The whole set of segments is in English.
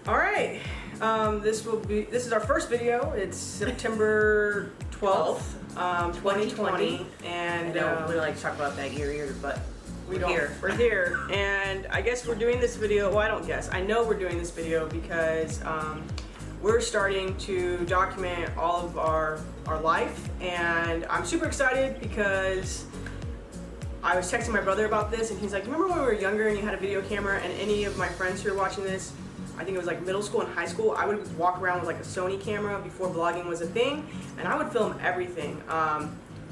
All right, this is our first video. It's September 12th, 2020, and we like to talk about that year, but we're here, and I guess we're doing this video. Well, I don't guess. I know we're doing this video because we're starting to document all of our life, and I'm super excited because I was texting my brother about this, and he's like, "Remember when we were younger and you had a video camera?" And any of my friends who are watching this, I think it was like middle school and high school, I would walk around with like a Sony camera before vlogging was a thing, and I would film everything.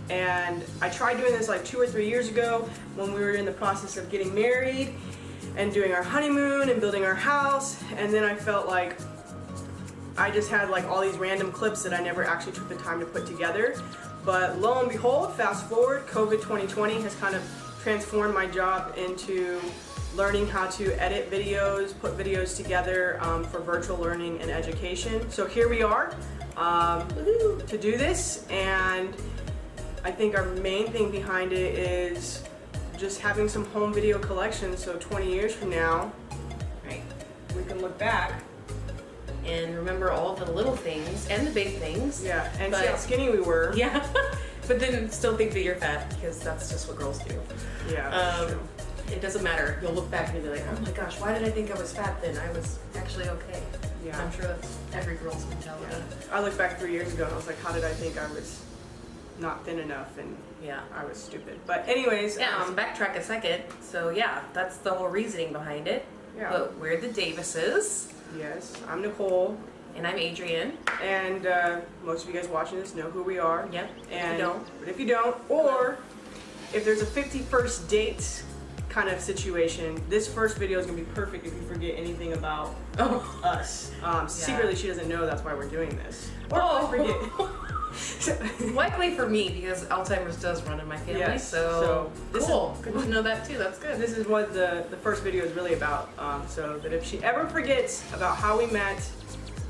And I tried doing this like 2 or 3 years ago when we were in the process of getting married and doing our honeymoon and building our house, and then I felt like I just had like all these random clips that I never actually took the time to put together. But lo and behold, fast forward, COVID 2020 has kind of transformed my job into learning how to edit videos, put videos together for virtual learning and education. So here we are to do this, and I think our main thing behind it is just having some home video collections, so 20 years from now, right, we can look back and remember all the little things and the big things. Yeah, and see how skinny we were. Yeah, but then still think that you're fat, because that's just what girls do. Yeah, true. It doesn't matter. You'll look back and you'll be like, oh my gosh, why did I think I was fat then? I was actually okay. Yeah. I'm sure that's every girl's mentality. Yeah. I look back 3 years ago and I was like, how did I think I was not thin enough? And yeah, I was stupid. But anyways, yeah, so backtrack a second. So yeah, that's the whole reasoning behind it. Yeah. But we're the Davises. Yes, I'm Nicole. And I'm Adrienne. And most of you guys watching this know who we are. Yep. And if you don't. But if you don't, or if there's a 51st date kind of situation, this first video is going to be perfect if you forget anything about us. Secretly, she doesn't know that's why we're doing this. Or forget. Luckily for me, because Alzheimer's does run in my family, yes, so cool. Good to know that too. That's good. This is what the first video is really about. So that if she ever forgets about how we met,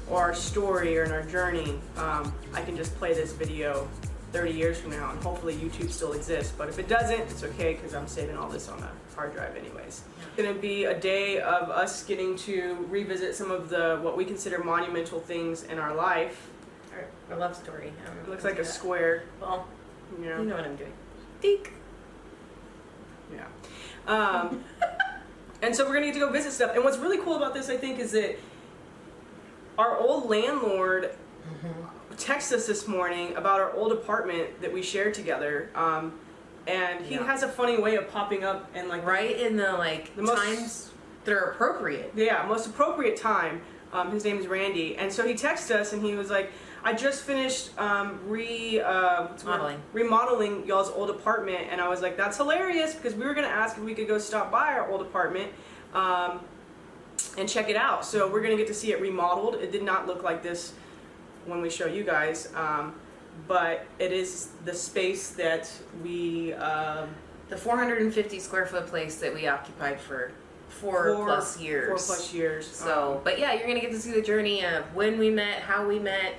or our story, or in our journey, I can just play this video 30 years from now, and hopefully YouTube still exists. But if it doesn't, it's okay, because I'm saving all this on a hard drive anyways. It's gonna be a day of us getting to revisit some of the what we consider monumental things in our life. Our love story. It looks like a square. Well, yeah. You know what I'm doing. Deke. Yeah. And so we're gonna get to go visit stuff. And what's really cool about this, I think, is that our old landlord texted us this morning about our old apartment that we shared together. And he has a funny way of popping up and like right in the times that are appropriate. Yeah, most appropriate time. His name is Randy, and so he texted us and he was like, "I just finished remodeling y'all's old apartment," and I was like, "That's hilarious," because we were gonna ask if we could go stop by our old apartment and check it out. So we're gonna get to see it remodeled. It did not look like this when we show you guys. But it is the space that we, the 450 square foot place that we occupied for 4 plus years. 4 plus years. So, but yeah, you're gonna get to see the journey of when we met, how we met,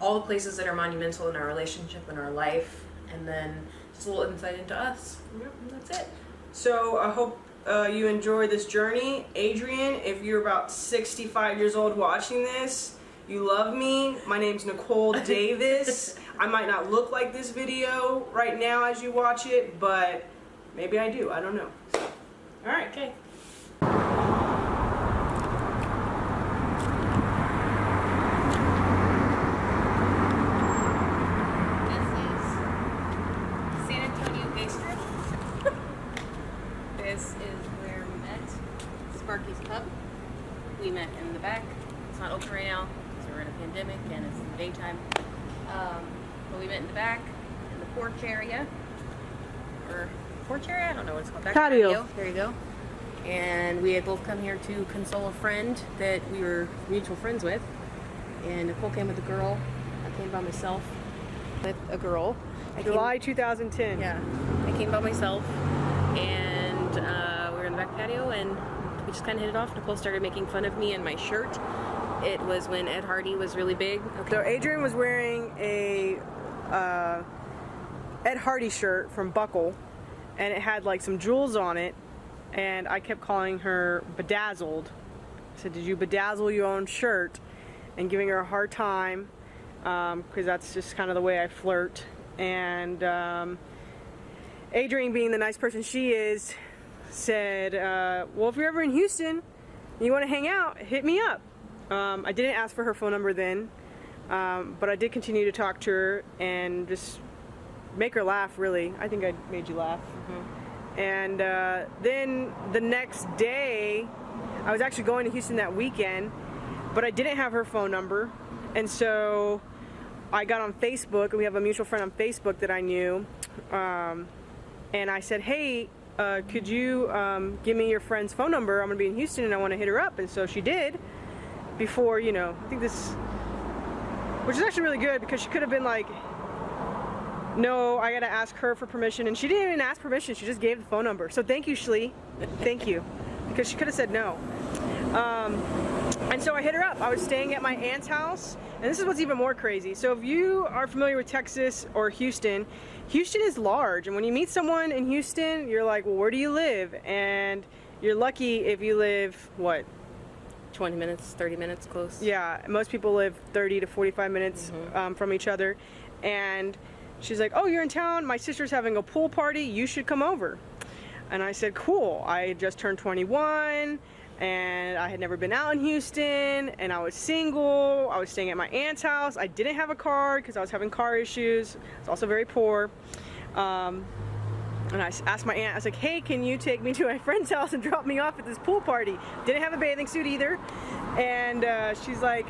all the places that are monumental in our relationship and our life, and then just a little insight into us. Yep. And that's it. So I hope you enjoy this journey. Adrienne, if you're about 65 years old watching this, you love me. My name's Nicole Davis. I might not look like this video right now as you watch it, but maybe I do. I don't know. All right. Okay. This is San Antonio Gay Strip. This is where we met. Sparky's Pub. We met in the back. It's not open right now. We're in a pandemic and it's in the daytime. But we met in the back, in the porch area. Or porch area? I don't know what it's called. Back Patio. There you go. And we had both come here to console a friend that we were mutual friends with. And Nicole came with a girl. I came by myself with a girl. July 2010. Yeah. I came by myself. And we were in the back patio and we just kind of hit it off. Nicole started making fun of me and my shirt. It was when Ed Hardy was really big. Okay. So Adrienne was wearing a Ed Hardy shirt from Buckle, and it had like some jewels on it, and I kept calling her bedazzled I said, did you bedazzle your own shirt? And giving her a hard time, because that's just kind of the way I flirt. And Adrienne, being the nice person she is, said, well, if you're ever in Houston and you want to hang out, hit me up. I didn't ask for her phone number then, but I did continue to talk to her and just make her laugh, really. I think I made you laugh. And then the next day, I was actually going to Houston that weekend, but I didn't have her phone number. And so I got on Facebook, and we have a mutual friend on Facebook that I knew. And I said, hey, could you give me your friend's phone number? I'm going to be in Houston and I want to hit her up. And so she did before, you know, I think this, which is actually really good because she could have been like, no, I got to ask her for permission. And she didn't even ask permission. She just gave the phone number. So thank you, Shlee. Thank you. Because she could have said no. And so I hit her up. I was staying at my aunt's house. And this is what's even more crazy. So if you are familiar with Texas or Houston, Houston is large. And when you meet someone in Houston, you're like, well, where do you live? And you're lucky if you live, what? 20 minutes, 30 minutes close. Yeah, most people live 30 to 45 minutes from each other. And she's like, oh, you're in town? My sister's having a pool party. You should come over. And I said, cool. I had just turned 21. And I had never been out in Houston, and I was single. I was staying at my aunt's house. I didn't have a car because I was having car issues. I was also very poor. And I asked my aunt, I was like, hey, can you take me to my friend's house and drop me off at this pool party? Didn't have a bathing suit either. And she's like,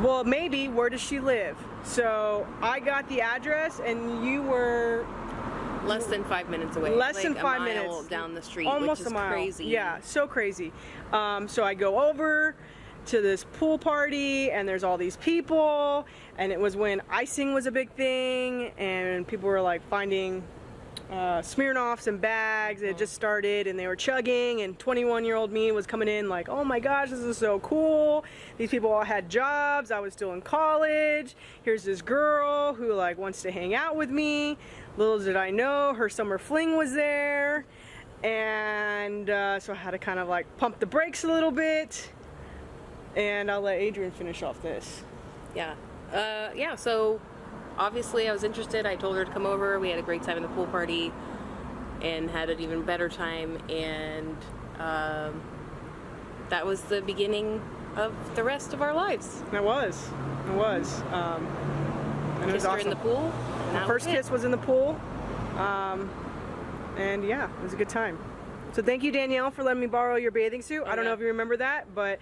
well, maybe, where does she live? So I got the address, and you were less than 5 minutes away. Less than 5 a mile minutes down the street, almost which is a mile. crazy. Yeah, so crazy. So I go over to this pool party, and there's all these people, and it was when icing was a big thing, and people were like finding Smirnoffs and bags. It had just started, and they were chugging, and 21-year-old me was coming in like, oh my gosh, this is so cool. These people all had jobs. I was still in college. Here's this girl who like wants to hang out with me. Little did I know, her summer fling was there. And so I had to kind of like pump the brakes a little bit. And I'll let Adrienne finish off this. Yeah. Yeah, so obviously I was interested. I told her to come over. We had a great time at the pool party and had an even better time. And that was the beginning of the rest of our lives. It was. And it was Kissed her awesome. in the pool. The first kiss was in the pool. And yeah, it was a good time. So thank you, Danielle, for letting me borrow your bathing suit. I don't know if you remember that, but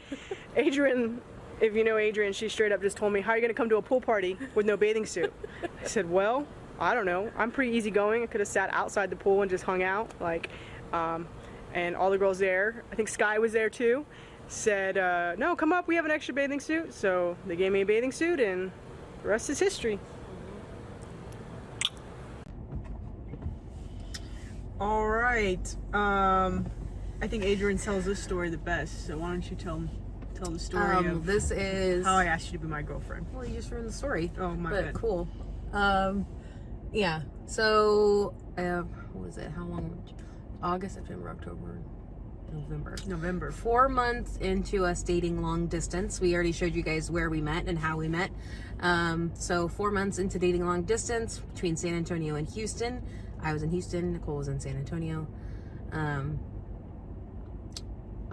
Adrienne, if you know Adrienne, she straight up just told me, how are you going to come to a pool party with no bathing suit? I said, well, I don't know. I'm pretty easygoing. I could have sat outside the pool and just hung out. Like, and all the girls there, I think Sky was there too, said, no, come up, we have an extra bathing suit. So they gave me a bathing suit, and the rest is history. All right. I think Adrienne tells this story the best. So why don't you tell the story of this is how I asked you to be my girlfriend? Well, you just ruined the story. Oh my but bad. Cool. Yeah. So what was it? How long? August, September, October, November. 4 months into us dating long distance. We already showed you guys where we met and how we met. So 4 months into dating long distance between San Antonio and Houston. I was in Houston, Nicole was in San Antonio.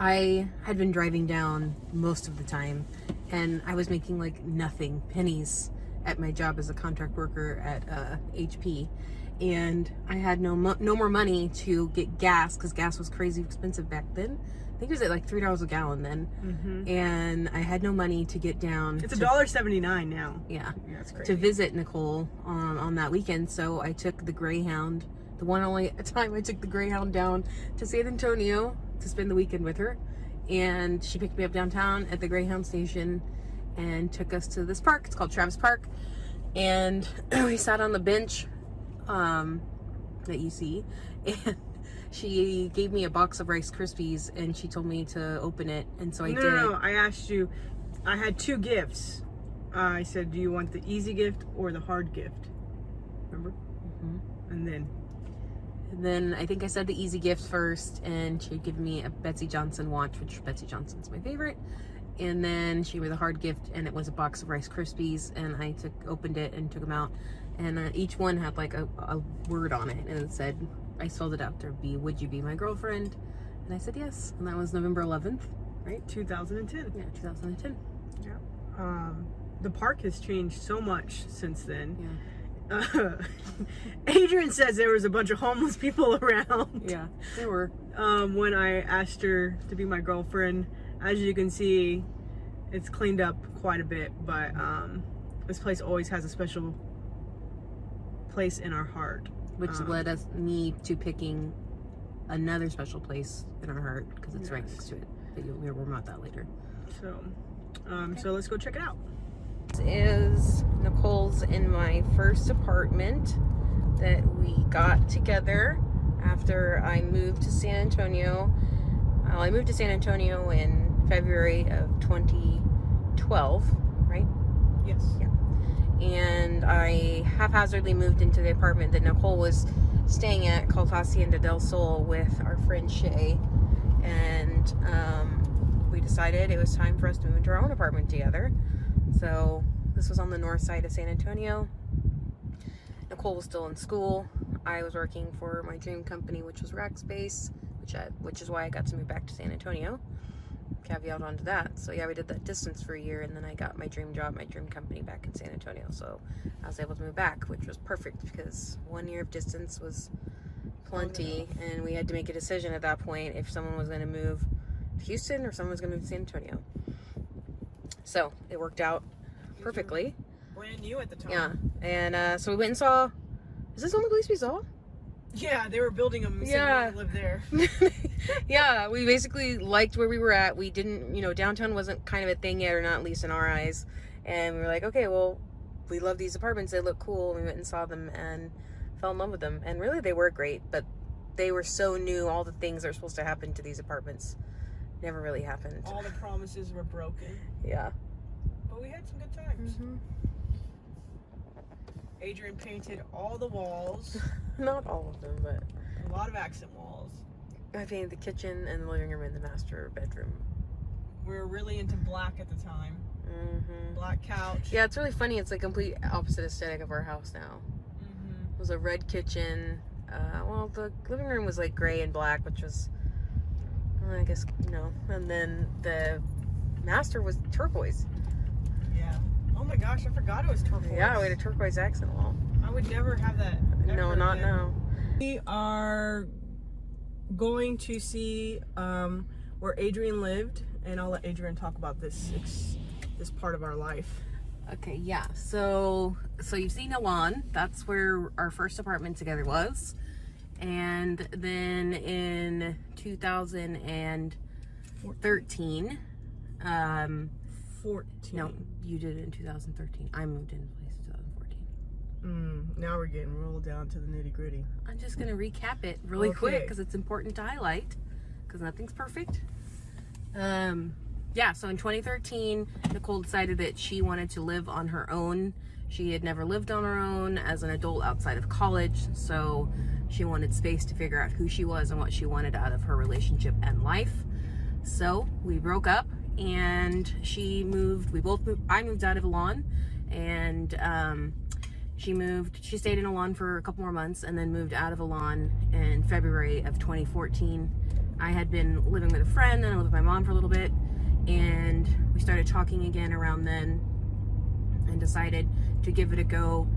I had been driving down most of the time, and I was making like nothing, pennies, at my job as a contract worker at HP. And I had no more money to get gas, because gas was crazy expensive back then. I think it was at like $3 a gallon then. And I had no money to get down. It's $1.79 now. Yeah, that's crazy. to visit Nicole on that weekend. So I took the Greyhound, the one only time I took the Greyhound down to San Antonio to spend the weekend with her. And she picked me up downtown at the Greyhound station and took us to this park. It's called Travis Park. And we sat on the bench that you see. And she gave me a box of Rice Krispies, and she told me to open it, and so I did. No, I asked you, I had two gifts. I said, do you want the easy gift or the hard gift? Remember? And then then I think I said the easy gifts first, and she'd give me a Betsy Johnson watch, which Betsy Johnson's my favorite. And then she gave me the hard gift, and it was a box of Rice Krispies, and I opened it and took them out, and each one had like a word on it, and it said, I spelled it out, would you be my girlfriend? And I said yes, and that was November 11th, right? 2010. Yeah, 2010. Yeah. The park has changed so much since then. Yeah. Adrian says there was a bunch of homeless people around. Yeah, there were. When I asked her to be my girlfriend. As you can see, it's cleaned up quite a bit, but this place always has a special place in our heart. Which led me to picking another special place in our heart, because it's right next to it. But you'll hear more about that later. So, so let's go check it out. This is Nicole's in my first apartment that we got together after I moved to San Antonio. I moved to San Antonio in February of 2012, right? Yes. Yeah. And I haphazardly moved into the apartment that Nicole was staying at, called Hacienda del Sol, with our friend Shay. And we decided it was time for us to move into our own apartment together. So this was on the north side of San Antonio. Nicole was still in school. I was working for my dream company, which was Rackspace, which is why I got to move back to San Antonio. Caveat onto that. So yeah, we did that distance for a year, and then I got my dream job, my dream company back in San Antonio. So I was able to move back, which was perfect because 1 year of distance was plenty, and we had to make a decision at that point if someone was going to move to Houston or someone was going to move to San Antonio. So it worked out perfectly. Brand new at the time. Yeah, and so we went and saw. Is this the only place we saw? Yeah, they were building them. Yeah. So we lived there. Yeah, we basically liked where we were at. We didn't, downtown wasn't kind of a thing yet, or not at least in our eyes. And we were like, okay, well, we love these apartments. They look cool. And we went and saw them and fell in love with them. And really, they were great, but they were so new. All the things that were supposed to happen to these apartments never really happened. All the promises were broken. Yeah. But we had some good times. Mm-hmm. Adrian painted all the walls. Not all of them, but A lot of accent walls. I painted the kitchen and the living room and the master bedroom. We were really into black at the time. Mm-hmm. Black couch. Yeah, it's really funny. It's the complete opposite aesthetic of our house now. Mm-hmm. It was a red kitchen. Well, the living room was like gray and black, which was, I guess, and then the master was turquoise. Yeah. Oh my gosh, I forgot it was turquoise. Yeah, we had a turquoise accent wall. I would never have that. No, not now. We are going to see where Adrian lived, and I'll let Adrian talk about this part of our life. Okay, yeah. So you've seen Elan. That's where our first apartment together was. And then in 2013, 14. no, you did it in 2013. I moved into place in 2014. Now we're getting rolled down to the nitty gritty. I'm just going to recap it really quick Okay. because it's important to highlight, because nothing's perfect. Yeah, so in 2013, Nicole decided that she wanted to live on her own. She had never lived on her own as an adult outside of college, so she wanted space to figure out who she was and what she wanted out of her relationship and life. So we broke up, and she moved. We both moved. I moved out of Elan, and she stayed in Elan for a couple more months and then moved out of Elan in February of 2014. I had been living with a friend, and I lived with my mom for a little bit, and we started talking again around then and decided to give it a go,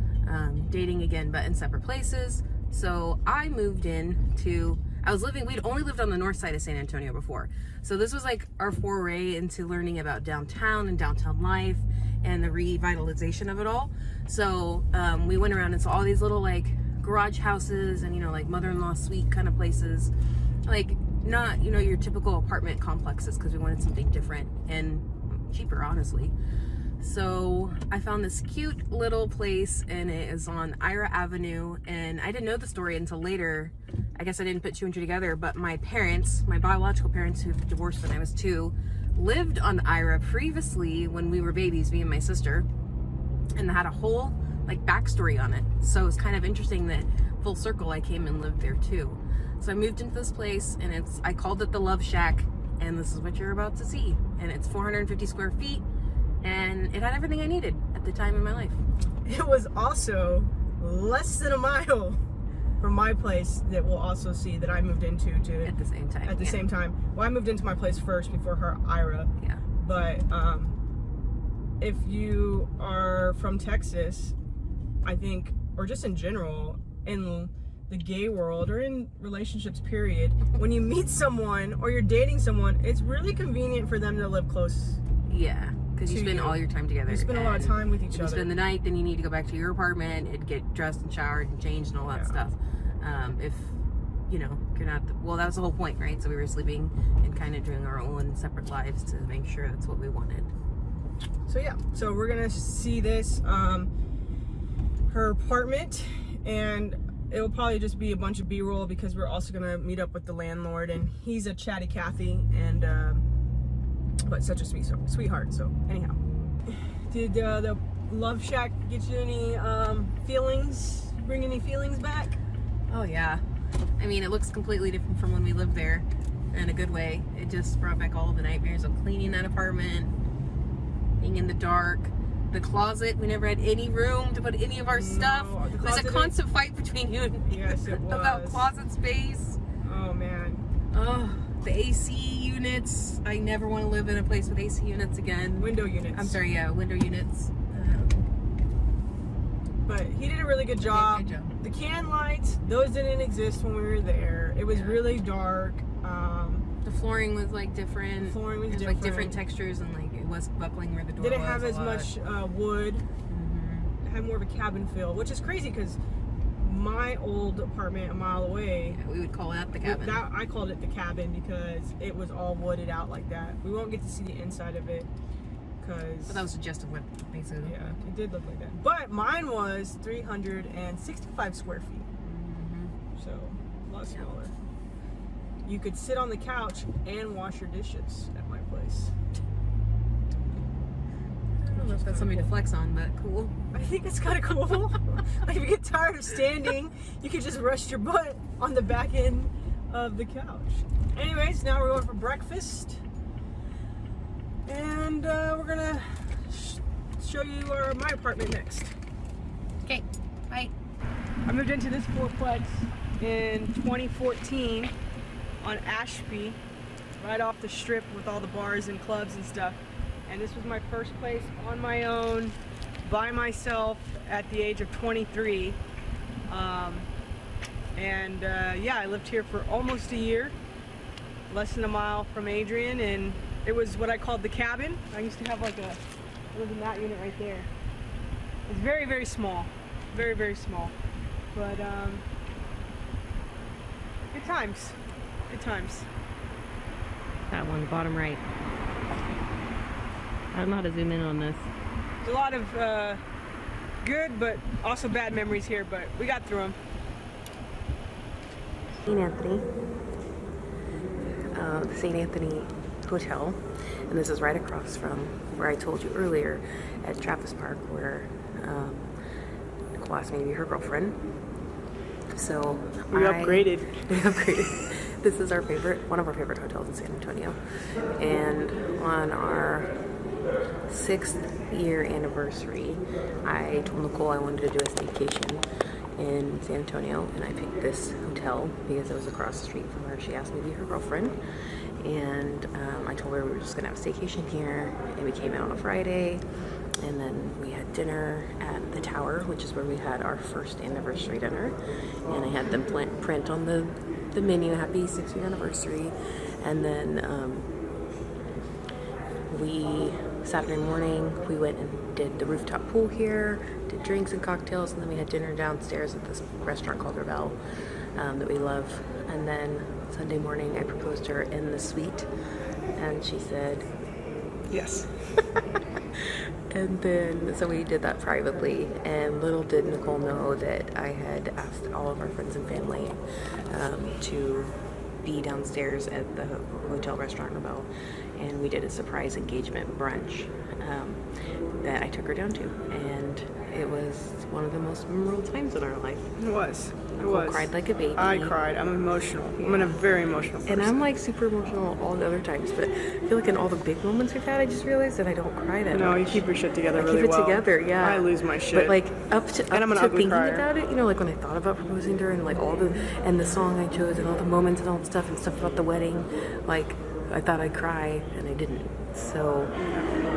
dating again, but in separate places. So I moved we'd only lived on the north side of San Antonio before. So this was like our foray into learning about downtown and downtown life and the revitalization of it all. So we went around and saw all these little like garage houses and, like mother-in-law suite kind of places. Like not, your typical apartment complexes, because we wanted something different and cheaper, honestly. So I found this cute little place, and it is on Ira Avenue, and I didn't know the story until later. I guess I didn't put two and two together, but my biological parents, who divorced when I was 2, lived on Ira previously when we were babies, me and my sister, and had a whole like backstory on it. So it's kind of interesting that full circle, I came and lived there too. So I moved into this place, and I called it the Love Shack, and this is what you're about to see. And it's 450 square feet, and it had everything I needed at the time in my life. It was also less than a mile from my place that we'll also see that I moved into At the same time. at the same time. Well, I moved into my place first before her, Ira. Yeah. But if you are from Texas, I think, or just in general, in the gay world or in relationships period, when you meet someone or you're dating someone, it's really convenient for them to live close. Yeah, because you To spend you. all your time together. You spend a lot of and time with each if you other. spend the night, then you need to go back to your apartment and get dressed and showered and changed and all that Yeah. stuff. If you're not, well, that was the whole point, right? So we were sleeping and kind of doing our own separate lives to make sure that's what we wanted. So yeah, so we're gonna see this, her apartment, and it will probably just be a bunch of B-roll because we're also gonna meet up with the landlord, and he's a chatty Cathy, and but such a sweetheart. So anyhow, did the Love Shack get you any feelings? Bring any feelings back? Oh yeah, I mean, it looks completely different from when we lived there, in a good way. It just brought back all the nightmares of cleaning that apartment, being in the dark. The closet, we never had any room to put any of our stuff. No, the It was a closet constant fight between you and me Yes, it about was. closet space. Oh man. Oh, the AC units. I never want to live in a place with AC units again. Window units. I'm sorry, yeah, window units. But he did a really good job. Good job. The can lights, those didn't exist when we were there. It was Yeah. really dark. The flooring was like different. The flooring was There's like different. different textures, and like it was buckling where the door Didn't was have a as lot. much wood. Mhm. It had more of a cabin feel, which is crazy because my old apartment a mile away, Yeah, we would call that the cabin. I called it the cabin because it was all wooded out like that. We won't get to see the inside of it because But that was suggestive wood, basically. yeah, it did look like that. But mine was 365 square feet, so a lot Yeah. smaller. You could sit on the couch and wash your dishes at my place. I don't know if that's something to flex on, but cool. I think it's kind of cool. Like if you get tired of standing, you could just rest your butt on the back end of the couch. Anyways, now we're going for breakfast, and we're gonna show you my apartment next. Okay, bye. I moved into this fourplex in 2014 on Ashby, right off the strip with all the bars and clubs and stuff. And this was my first place on my own, by myself, at the age of 23. Yeah, I lived here for almost a year, less than a mile from Adrian, and it was what I called the cabin. I used to have like I lived in that unit right there. It's very, very small, very, very small. But good times, good times. That one, bottom right. I don't know how to zoom in on this. There's a lot of good but also bad memories here, but we got through them. St. Anthony, the St. Anthony Hotel, and this is right across from where I told you earlier at Trappist Park, where Nicole asked me to be her girlfriend. So We upgraded. We upgraded. This is one of our favorite hotels in San Antonio, and on our 6th year anniversary, I told Nicole I wanted to do a staycation in San Antonio, and I picked this hotel because it was across the street from where she asked me to be her girlfriend. And I told her we were just gonna have a staycation here, and we came out on a Friday, and then we had dinner at the Tower, which is where we had our first anniversary dinner, and I had them print on the menu, happy 6th-year anniversary. And then Saturday morning, we went and did the rooftop pool here, did drinks and cocktails, and then we had dinner downstairs at this restaurant called Ravel that we love. And then Sunday morning, I proposed to her in the suite, and she said yes. And then, so we did that privately, and little did Nicole know that I had asked all of our friends and family to be downstairs at the hotel restaurant Ravel, and we did a surprise engagement brunch. that I took her down to, and it was one of the most memorable times in our life. It was. It Nicole was. cried like a baby. I cried. I'm emotional. I'm a very emotional person. And I'm like super emotional all the other times, but I feel like in all the big moments we've had, I just realized that I don't cry that No, much. you keep your shit together I really keep it well. together, yeah. I lose my shit. But like up to And I'm an ugly thinking crier. about it, you know, like when I thought about proposing to her and like all the and the song I chose and all the moments and all the stuff and stuff about the wedding, like I thought I'd cry and I didn't. So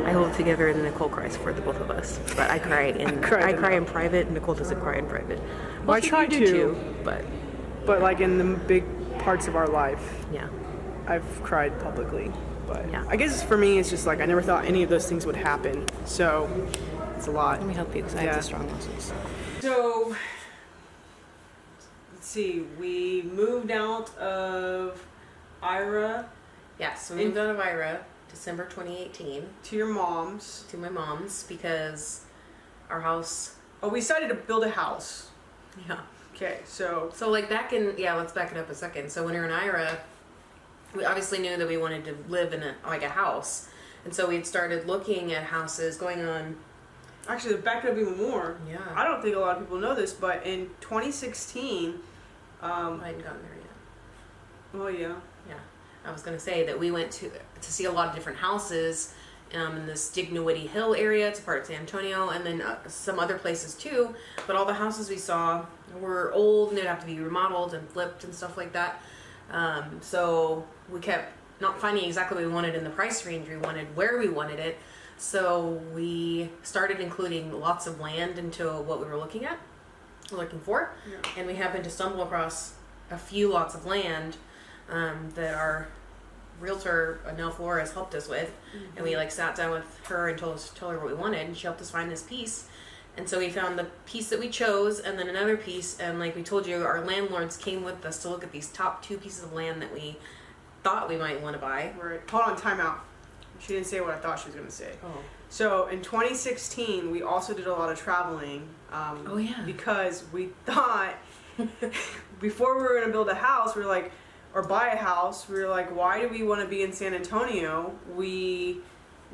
I hold it together and Nicole cries for the both of us. But I cry in I cry in private and Nicole doesn't cry in private. Well, I try you do to. too, but But like in the big parts of our life, yeah. I've cried publicly. But Yeah. I guess for me, it's just like I never thought any of those things would happen. So it's a lot. Let me help you because I Yeah. have the strong muscles. So let's see. We moved out of Ira Yeah, so we moved out of Ira December 2018 to your mom's. to my mom's because our house. Oh, we decided to build a house. Yeah. Okay, so So like back in let's back it up a second. So when we were in Ira, we obviously knew that we wanted to live in a house, and so we had started looking at houses going on. actually, to back it up even more. Yeah. I don't think a lot of people know this, but in 2016, I hadn't gotten there yet. well, yeah. Yeah, I was gonna say that we went to see a lot of different houses in this Dignowity Hill area. It's a part of San Antonio, and then some other places too. But all the houses we saw were old, and they'd have to be remodeled and flipped and stuff like that. So we kept not finding exactly what we wanted in the price range we wanted, where we wanted it. So we started including lots of land into what we were looking for, Yeah. and we happened to stumble across a few lots of land that our realtor Nell Flores helped us with, and we like sat down with her and told her what we wanted, and she helped us find this piece. And so we found the piece that we chose, and then another piece, and like we told you, our landlords came with us to look at these top 2 pieces of land that we thought we might want to buy. Right. Hold on, time out. She didn't say what I thought she was going to say. Oh. So in 2016, we also did a lot of traveling. Oh, yeah. Because we thought before we were going to build a house, we were like, or buy a house, we were like, why do we want to be in San Antonio? We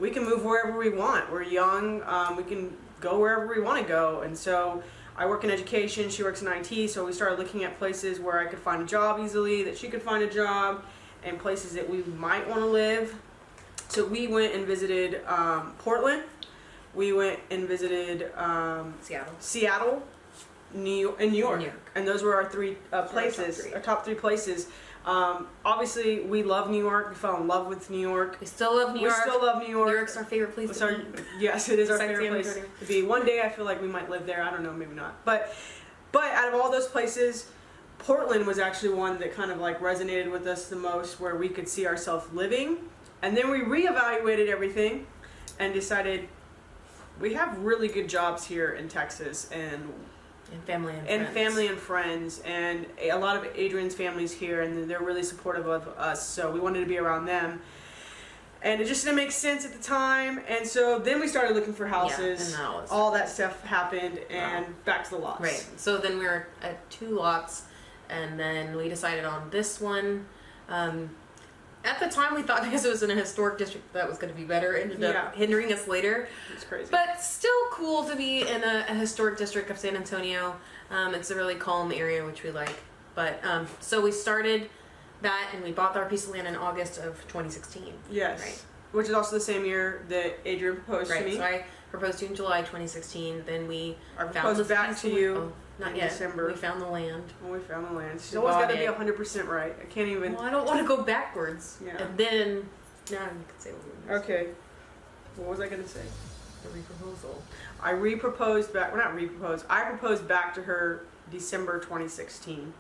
can move wherever we want. We're young. We can go wherever we want to go. And so I work in education. She works in IT. So we started looking at places where I could find a job easily, that she could find a job, and places that we might want to live. So we went and visited Portland. We went and visited Seattle, New York, and New York. And those were our 3 places, our top 3 places. Obviously, we love New York. We fell in love with New York. We still love New York. We still love New York. New York's our favorite place to be. Yes, it is our Besides favorite San place Antonio. to be. One day, I feel like we might live there. I don't know, maybe not. But out of all those places, Portland was actually one that kind of like resonated with us the most, where we could see ourselves living. And then we reevaluated everything and decided we have really good jobs here in Texas, and family and friends, and a lot of Adrian's family's here, and they're really supportive of us, so we wanted to be around them. And it just didn't make sense at the time, and so then we started looking for houses. Yeah, and all that stuff happened, and back to the lots. Right. So then we were at 2 lots, and then we decided on this one. At the time, we thought because it was in a historic district that was going to be better. It ended up hindering us later. It's crazy. But still cool to be in a historic district of San Antonio. It's a really calm area, which we like. But so we started that, and we bought our piece of land in August of 2016. Yes. Right. Which is also the same year that Adrian proposed to me. So I proposed to you in July 2016. Then we found proposed this back piece to of you land. Not in yet. December. We found the land. When we found the land. She's We always got bought to be it. 100% right. I can't even. Well, I don't want to go backwards. Yeah. And then, now you can say what we want. Okay. What was I going to say? The reproposal. I re-proposed back. Well, not re-proposed. I proposed back to her December 2016,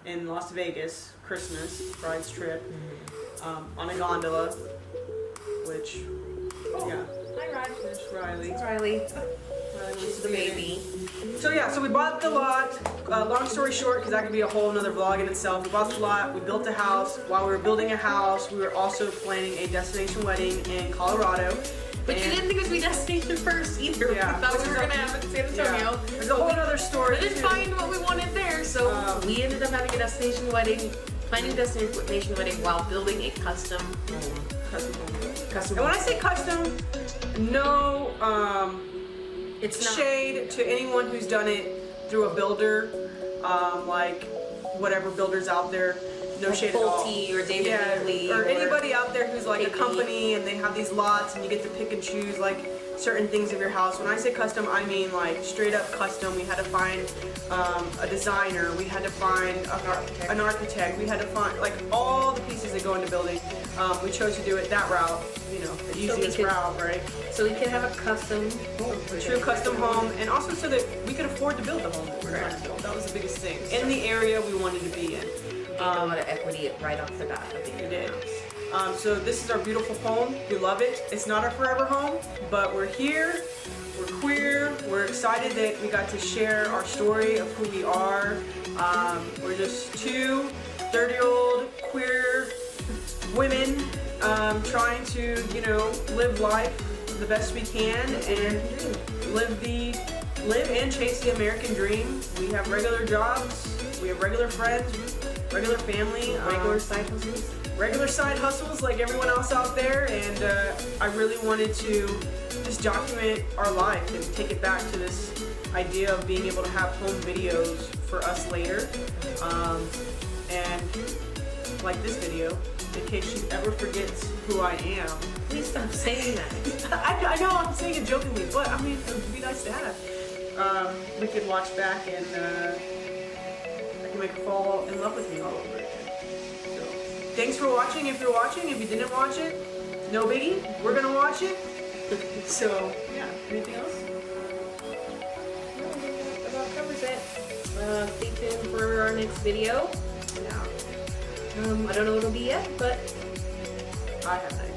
in Las Vegas, Christmas, bride's trip, on a gondola, which, yeah. Hi, Rod. There's Riley. It's Riley. Riley She's the baby. So yeah, so we bought the lot. Long story short, because that could be a whole another vlog in itself. We bought the lot. We built a house. While we were building a house, we were also planning a destination wedding in Colorado. But you didn't think it was be destination first either. Yeah. We thought we were going to have it in San Antonio. Yeah. There's a whole other story. We didn't too. find what we wanted there, so we ended up having a destination wedding, planning a destination wedding while building a custom home. Custom home. Custom And when I home. say custom, no It's not. shade to anyone who's done it through a builder, like whatever builders out there. No Like shade at all. Pulte or David Bailey or anybody out there who's like a KP. company and they have these lots and you get to pick and choose like certain things of your house. When I say custom, I mean like straight up custom. We had to find a designer. We had to find an architect. We had to find like all the pieces that go into building. We chose to do it that route. You know, the So we easiest could- route, right? So we can have a custom home. A true custom home, and also so that we could afford to build the home that we're trying to build. That was the biggest thing. In the area we wanted to be in. A lot of equity right off the bat. I think We did. So this is our beautiful home. We love it. It's not our forever home, but we're here. We're queer. We're excited that we got to share our story of who we are. We're just two 30-year-old queer women trying to, you know, live life the best we can and live and chase the American dream. We have regular jobs. We have regular friends, regular family, regular side hustles. regular side hustles like everyone else out there, and I really wanted to just document our life and take it back to this idea of being able to have home videos for us later, and like this video, in case she ever forgets who I am. Please stop saying that. I know I'm saying it jokingly, but I mean, it would be nice to have. We could watch back and I can make her fall in love with me all over again. So, thanks for watching. If you're watching, if you didn't watch it, no biggie. We're gonna watch it. So, yeah. Anything else? No, I think that about covers it. Stay tuned for our next video. Yeah. I don't know what it'll be yet, but I have an idea.